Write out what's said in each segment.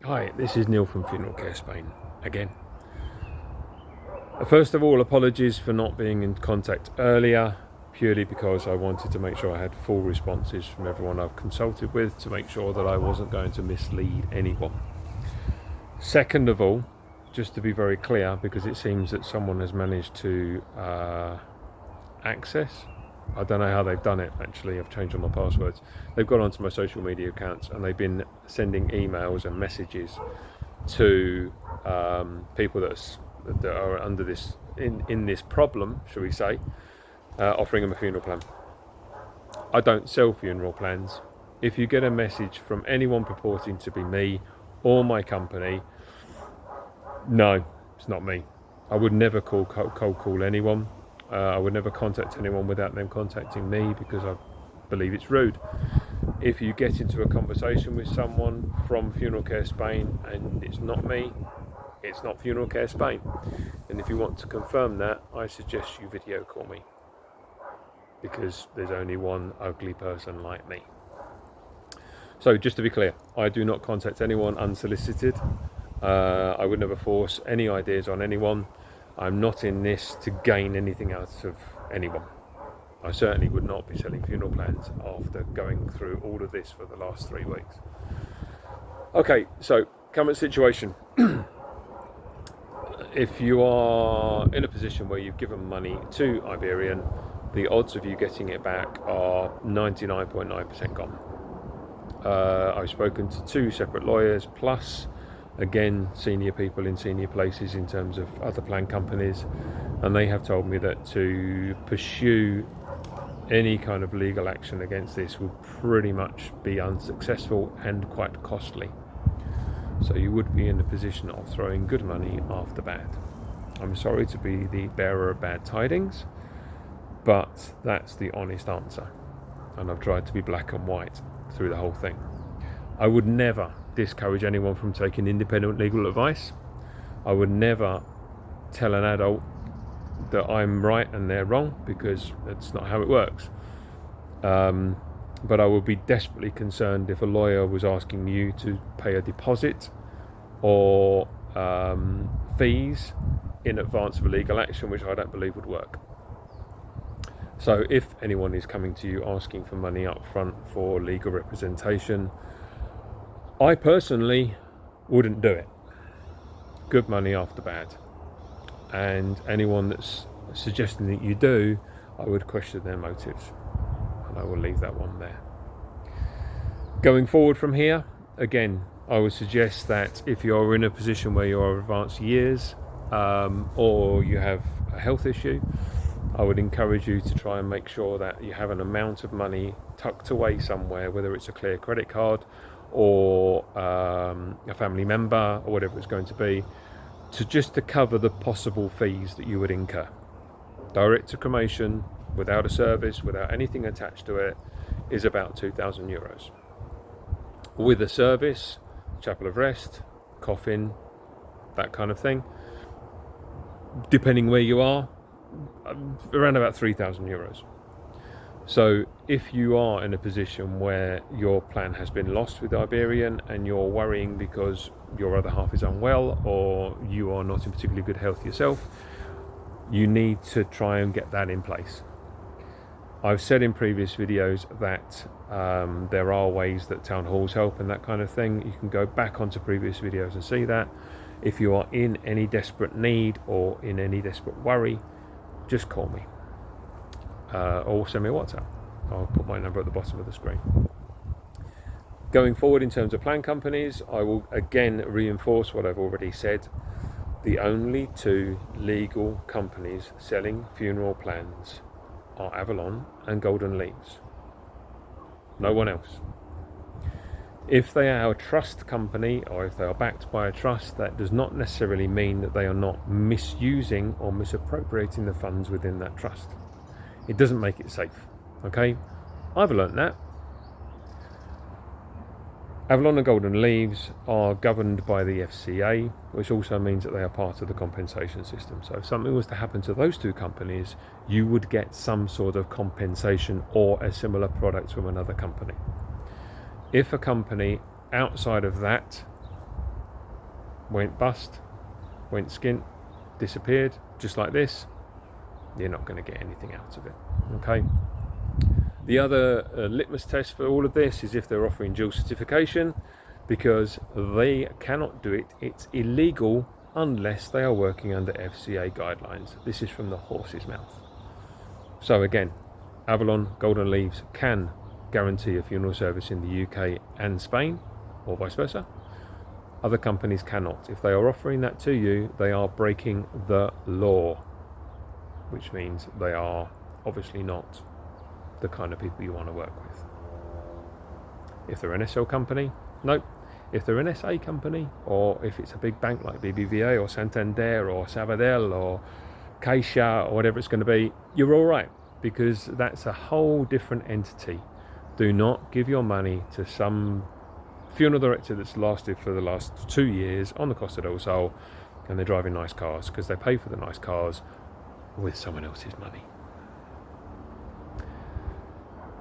Hi, this is Neil from Funeral Care Spain again. First of all, apologies for not being in contact earlier, purely because I wanted to make sure I had full responses from everyone I've consulted with to make sure that I wasn't going to mislead anyone. Second of all, just to be very clear, because it seems that someone has managed to access, I don't know how they've done it actually, I've changed all my passwords. They've gone onto my social media accounts and they've been sending emails and messages to people that are under this in this problem, shall we say, offering them a funeral plan. I don't sell funeral plans. If you get a message from anyone purporting to be me or my company, no, it's not me. I would never cold call anyone. I would never contact anyone without them contacting me, because I believe it's rude. If you get into a conversation with someone from Funeral Care Spain and it's not me, it's not Funeral Care Spain. And if you want to confirm that, I suggest you video call me, because there's only one ugly person like me. So just to be clear, I do not contact anyone unsolicited. I would never force any ideas on anyone. I'm not in this to gain anything out of anyone. I certainly would not be selling funeral plans after going through all of this for the last 3 weeks. Okay, so current situation. If you are in a position where you've given money to Iberian, the odds of you getting it back are 99.9% gone. I've spoken to 2 separate lawyers, plus again senior people in senior places in terms of other plan companies, and they have told me that to pursue any kind of legal action against this would pretty much be unsuccessful and quite costly. So you would be in the position of throwing good money after bad. I'm sorry to be the bearer of bad tidings, but that's the honest answer, and I've tried to be black and white through the whole thing. I would never discourage anyone from taking independent legal advice. I would never tell an adult that I'm right and they're wrong, because that's not how it works. But I would be desperately concerned if a lawyer was asking you to pay a deposit or fees in advance of a legal action, which I don't believe would work. So if anyone is coming to you asking for money up front for legal representation, I personally wouldn't do it. Good money after bad. And anyone that's suggesting that you do, I would question their motives. And I will leave that one there. Going forward from here, again, I would suggest that if you're in a position where you're advanced years, or you have a health issue, I would encourage you to try and make sure that you have an amount of money tucked away somewhere, whether it's a clear credit card or a family member or whatever it's going to be, to cover the possible fees that you would incur. Direct to cremation, without a service, without anything attached to it, is about €2,000. With a service, chapel of rest, coffin, that kind of thing, depending where you are, around about €3,000. So if you are in a position where your plan has been lost with Iberian and you're worrying because your other half is unwell or you are not in particularly good health yourself, you need to try and get that in place. I've said in previous videos that there are ways that town halls help and that kind of thing. You can go back onto previous videos and see that. If you are in any desperate need or in any desperate worry, just call me or send me a WhatsApp. I'll put my number at the bottom of the screen. Going forward in terms of plan companies, I will again reinforce what I've already said. The only 2 legal companies selling funeral plans are Avalon and Golden Leaves. No one else. If they are a trust company or if they are backed by a trust, that does not necessarily mean that they are not misusing or misappropriating the funds within that trust. It doesn't make it safe. Okay, I've learnt that. Avalon and Golden Leaves are governed by the FCA, which also means that they are part of the compensation system. So if something was to happen to those 2 companies, you would get some sort of compensation or a similar product from another company. If a company outside of that went bust, went skint, disappeared, just like this, you're not going to get anything out of it. Okay. The other litmus test for all of this is if they're offering dual certification, because they cannot do it. It's illegal unless they are working under FCA guidelines. This is from the horse's mouth. So again, Avalon Golden Leaves can guarantee a funeral service in the UK and Spain, or vice versa. Other companies cannot. If they are offering that to you, they are breaking the law, which means they are obviously not the kind of people you want to work with. If they're an SL company, nope. If they're an SA company, or if it's a big bank like BBVA or Santander or Sabadell or Caixa or whatever it's going to be, you're all right, because that's a whole different entity. Do not give your money to some funeral director that's lasted for the last 2 years on the Costa del Sol and they're driving nice cars, because they pay for the nice cars with someone else's money.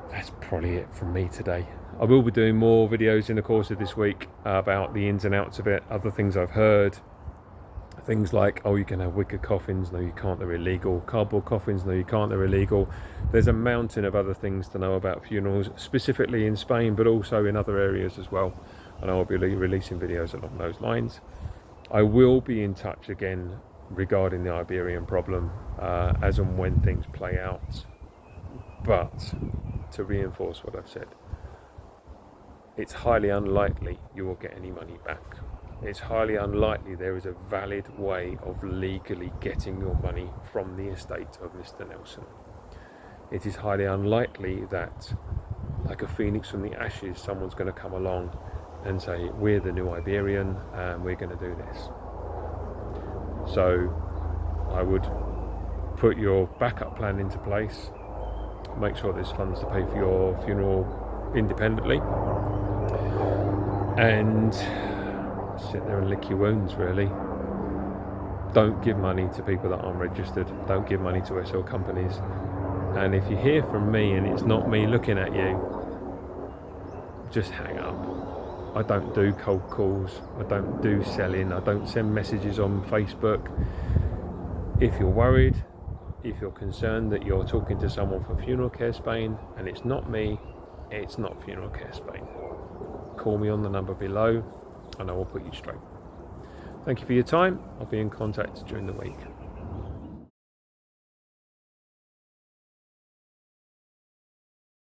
That's probably it from me today. I will be doing more videos in the course of this week about the ins and outs of it, other things I've heard. Things like, oh, you can have wicker coffins, no you can't, they're illegal. Cardboard coffins, no you can't, they're illegal. There's a mountain of other things to know about funerals, specifically in Spain, but also in other areas as well. And I will be releasing videos along those lines. I will be in touch again regarding the Iberian problem as and when things play out. But to reinforce what I've said, it's highly unlikely you will get any money back. It's highly unlikely there is a valid way of legally getting your money from the estate of Mr. Nelson. It is highly unlikely that, like a phoenix from the ashes, someone's going to come along and say, we're the new Iberian and we're going to do this. So I would put your backup plan into place, make sure there's funds to pay for your funeral independently, and sit there and lick your wounds, really. Don't give money to people that aren't registered. Don't give money to SL companies. And if you hear from me and it's not me looking at you, just hang up. I don't do cold calls. I don't do selling. I don't send messages on Facebook. If you're worried, if you're concerned that you're talking to someone from Funeral Care Spain and it's not me, it's not Funeral Care Spain. Call me on the number below and I will put you straight. Thank you for your time. I'll be in contact during the week.